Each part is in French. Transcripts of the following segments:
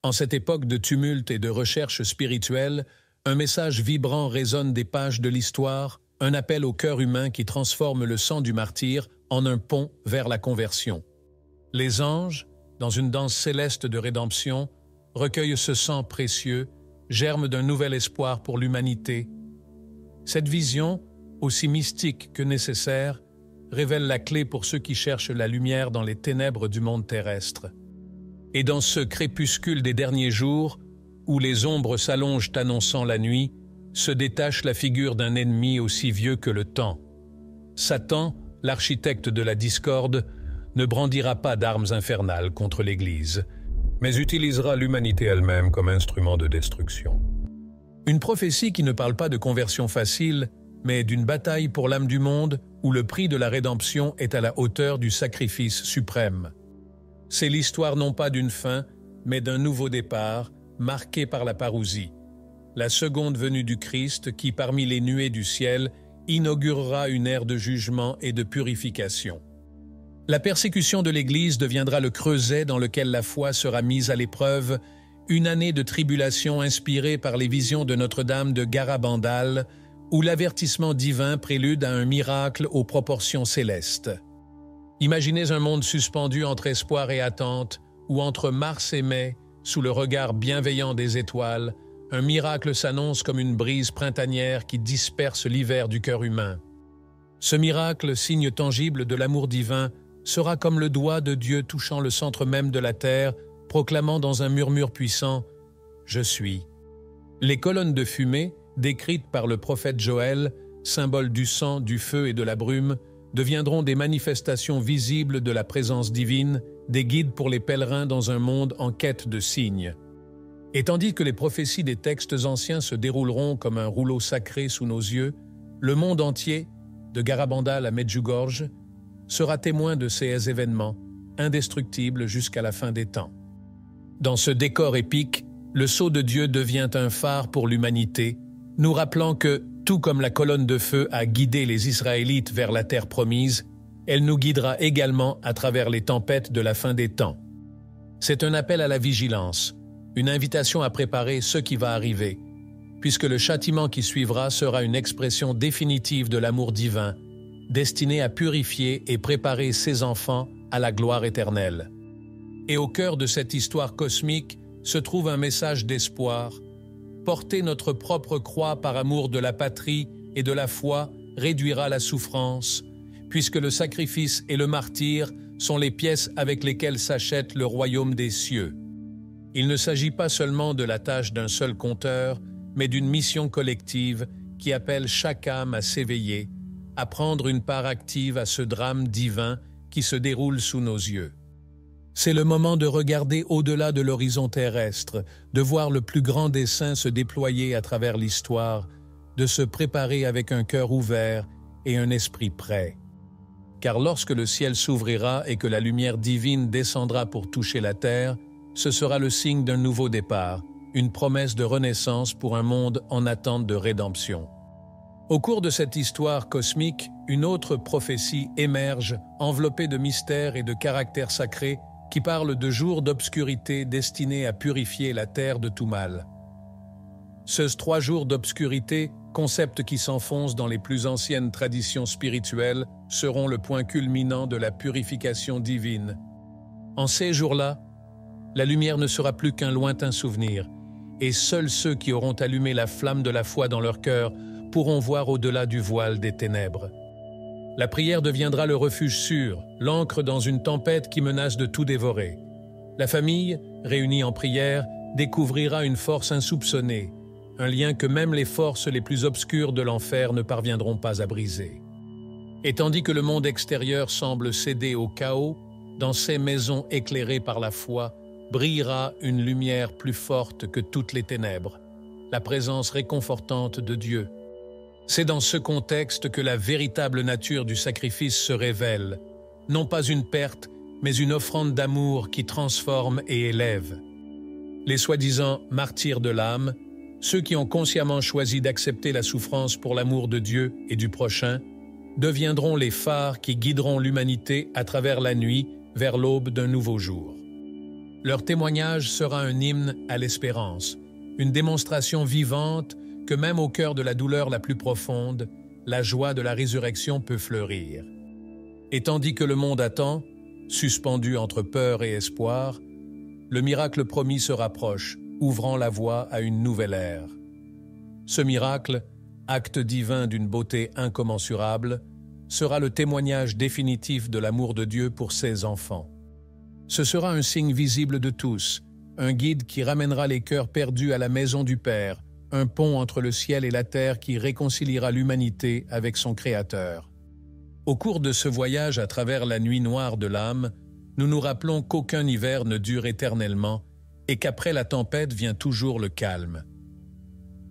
En cette époque de tumulte et de recherche spirituelle, un message vibrant résonne des pages de l'histoire, un appel au cœur humain qui transforme le sang du martyr en un pont vers la conversion. Les anges, dans une danse céleste de rédemption, recueillent ce sang précieux, germe d'un nouvel espoir pour l'humanité. Cette vision, aussi mystique que nécessaire, révèle la clé pour ceux qui cherchent la lumière dans les ténèbres du monde terrestre. Et dans ce crépuscule des derniers jours, où les ombres s'allongent annonçant la nuit, se détache la figure d'un ennemi aussi vieux que le temps. Satan, l'architecte de la discorde, ne brandira pas d'armes infernales contre l'Église, mais utilisera l'humanité elle-même comme instrument de destruction. Une prophétie qui ne parle pas de conversion facile, mais d'une bataille pour l'âme du monde où le prix de la rédemption est à la hauteur du sacrifice suprême. C'est l'histoire non pas d'une fin, mais d'un nouveau départ, marqué par la parousie, la seconde venue du Christ qui, parmi les nuées du ciel, inaugurera une ère de jugement et de purification. La persécution de l'Église deviendra le creuset dans lequel la foi sera mise à l'épreuve, une année de tribulation inspirée par les visions de Notre-Dame de Garabandal, où l'avertissement divin prélude à un miracle aux proportions célestes. Imaginez un monde suspendu entre espoir et attente, où entre mars et mai, sous le regard bienveillant des étoiles, un miracle s'annonce comme une brise printanière qui disperse l'hiver du cœur humain. Ce miracle, signe tangible de l'amour divin, sera comme le doigt de Dieu touchant le centre même de la terre, proclamant dans un murmure puissant « Je suis ». Les colonnes de fumée, décrites par le prophète Joël, symbole du sang, du feu et de la brume, deviendront des manifestations visibles de la présence divine, des guides pour les pèlerins dans un monde en quête de signes. Et tandis que les prophéties des textes anciens se dérouleront comme un rouleau sacré sous nos yeux, le monde entier, de Garabandal à Medjugorje, sera témoin de ces événements, indestructibles jusqu'à la fin des temps. Dans ce décor épique, le sceau de Dieu devient un phare pour l'humanité, nous rappelant que, tout comme la colonne de feu a guidé les Israélites vers la terre promise, elle nous guidera également à travers les tempêtes de la fin des temps. C'est un appel à la vigilance, une invitation à préparer ce qui va arriver, puisque le châtiment qui suivra sera une expression définitive de l'amour divin, destiné à purifier et préparer ses enfants à la gloire éternelle. Et au cœur de cette histoire cosmique se trouve un message d'espoir. Porter notre propre croix par amour de la patrie et de la foi réduira la souffrance, puisque le sacrifice et le martyre sont les pièces avec lesquelles s'achète le royaume des cieux. Il ne s'agit pas seulement de la tâche d'un seul conteur, mais d'une mission collective qui appelle chaque âme à s'éveiller, à prendre une part active à ce drame divin qui se déroule sous nos yeux. C'est le moment de regarder au-delà de l'horizon terrestre, de voir le plus grand dessein se déployer à travers l'histoire, de se préparer avec un cœur ouvert et un esprit prêt. Car lorsque le ciel s'ouvrira et que la lumière divine descendra pour toucher la terre, ce sera le signe d'un nouveau départ, une promesse de renaissance pour un monde en attente de rédemption. Au cours de cette histoire cosmique, une autre prophétie émerge, enveloppée de mystères et de caractères sacrés, qui parle de jours d'obscurité destinés à purifier la terre de tout mal. Ces 3 jours d'obscurité, concept qui s'enfonce dans les plus anciennes traditions spirituelles, seront le point culminant de la purification divine. En ces jours-là, la lumière ne sera plus qu'un lointain souvenir, et seuls ceux qui auront allumé la flamme de la foi dans leur cœur pourront voir au-delà du voile des ténèbres. La prière deviendra le refuge sûr, l'ancre dans une tempête qui menace de tout dévorer. La famille, réunie en prière, découvrira une force insoupçonnée, un lien que même les forces les plus obscures de l'enfer ne parviendront pas à briser. Et tandis que le monde extérieur semble céder au chaos, dans ces maisons éclairées par la foi, brillera une lumière plus forte que toutes les ténèbres, la présence réconfortante de Dieu. C'est dans ce contexte que la véritable nature du sacrifice se révèle, non pas une perte, mais une offrande d'amour qui transforme et élève. Les soi-disant martyrs de l'âme, ceux qui ont consciemment choisi d'accepter la souffrance pour l'amour de Dieu et du prochain, deviendront les phares qui guideront l'humanité à travers la nuit vers l'aube d'un nouveau jour. Leur témoignage sera un hymne à l'espérance, une démonstration vivante que même au cœur de la douleur la plus profonde, la joie de la résurrection peut fleurir. Et tandis que le monde attend, suspendu entre peur et espoir, le miracle promis se rapproche, ouvrant la voie à une nouvelle ère. Ce miracle, acte divin d'une beauté incommensurable, sera le témoignage définitif de l'amour de Dieu pour ses enfants. Ce sera un signe visible de tous, un guide qui ramènera les cœurs perdus à la maison du Père, un pont entre le ciel et la terre qui réconciliera l'humanité avec son Créateur. Au cours de ce voyage à travers la nuit noire de l'âme, nous nous rappelons qu'aucun hiver ne dure éternellement et qu'après la tempête vient toujours le calme.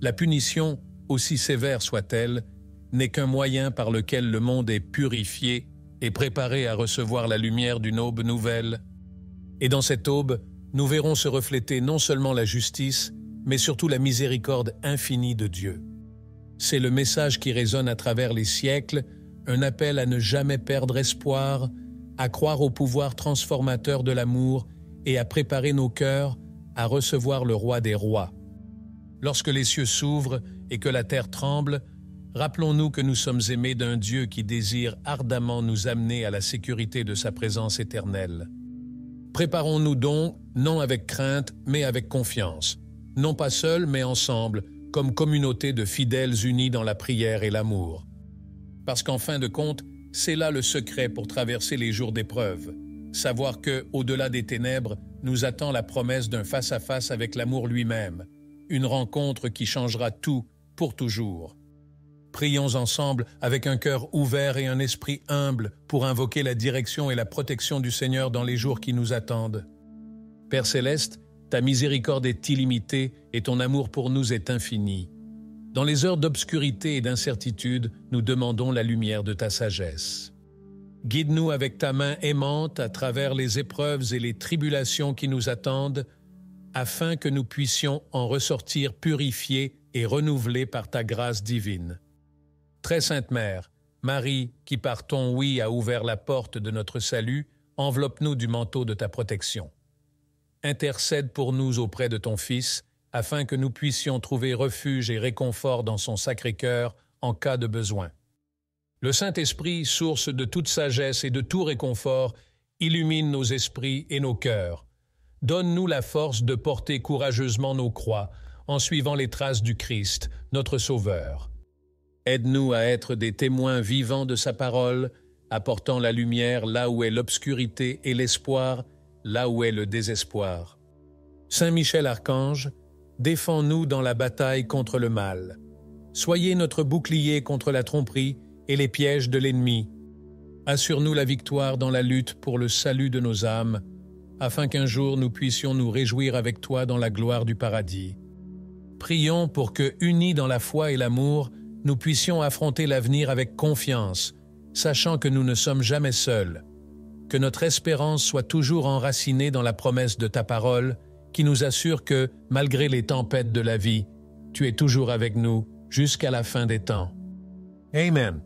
La punition, aussi sévère soit-elle, n'est qu'un moyen par lequel le monde est purifié et préparé à recevoir la lumière d'une aube nouvelle. Et dans cette aube, nous verrons se refléter non seulement la justice, mais surtout la miséricorde infinie de Dieu. C'est le message qui résonne à travers les siècles, un appel à ne jamais perdre espoir, à croire au pouvoir transformateur de l'amour et à préparer nos cœurs à recevoir le Roi des rois. Lorsque les cieux s'ouvrent et que la terre tremble, rappelons-nous que nous sommes aimés d'un Dieu qui désire ardemment nous amener à la sécurité de sa présence éternelle. Préparons-nous donc, non avec crainte, mais avec confiance. Non pas seuls, mais ensemble, comme communauté de fidèles unis dans la prière et l'amour. Parce qu'en fin de compte, c'est là le secret pour traverser les jours d'épreuve. Savoir que, au-delà des ténèbres, nous attend la promesse d'un face-à-face avec l'amour lui-même. Une rencontre qui changera tout, pour toujours. Prions ensemble avec un cœur ouvert et un esprit humble pour invoquer la direction et la protection du Seigneur dans les jours qui nous attendent. Père céleste, ta miséricorde est illimitée et ton amour pour nous est infini. Dans les heures d'obscurité et d'incertitude, nous demandons la lumière de ta sagesse. Guide-nous avec ta main aimante à travers les épreuves et les tribulations qui nous attendent, afin que nous puissions en ressortir purifiés et renouvelés par ta grâce divine. Très Sainte Mère, Marie, qui par ton oui a ouvert la porte de notre salut, enveloppe-nous du manteau de ta protection. Intercède pour nous auprès de ton Fils, afin que nous puissions trouver refuge et réconfort dans son Sacré-Cœur en cas de besoin. Le Saint-Esprit, source de toute sagesse et de tout réconfort, illumine nos esprits et nos cœurs. Donne-nous la force de porter courageusement nos croix, en suivant les traces du Christ, notre Sauveur. Aide-nous à être des témoins vivants de sa parole, apportant la lumière là où est l'obscurité et l'espoir, là où est le désespoir. Saint Michel Archange, défends-nous dans la bataille contre le mal. Soyez notre bouclier contre la tromperie et les pièges de l'ennemi. Assure-nous la victoire dans la lutte pour le salut de nos âmes, afin qu'un jour nous puissions nous réjouir avec toi dans la gloire du paradis. Prions pour que, unis dans la foi et l'amour, nous puissions affronter l'avenir avec confiance, sachant que nous ne sommes jamais seuls. Que notre espérance soit toujours enracinée dans la promesse de ta parole, qui nous assure que, malgré les tempêtes de la vie, tu es toujours avec nous jusqu'à la fin des temps. Amen.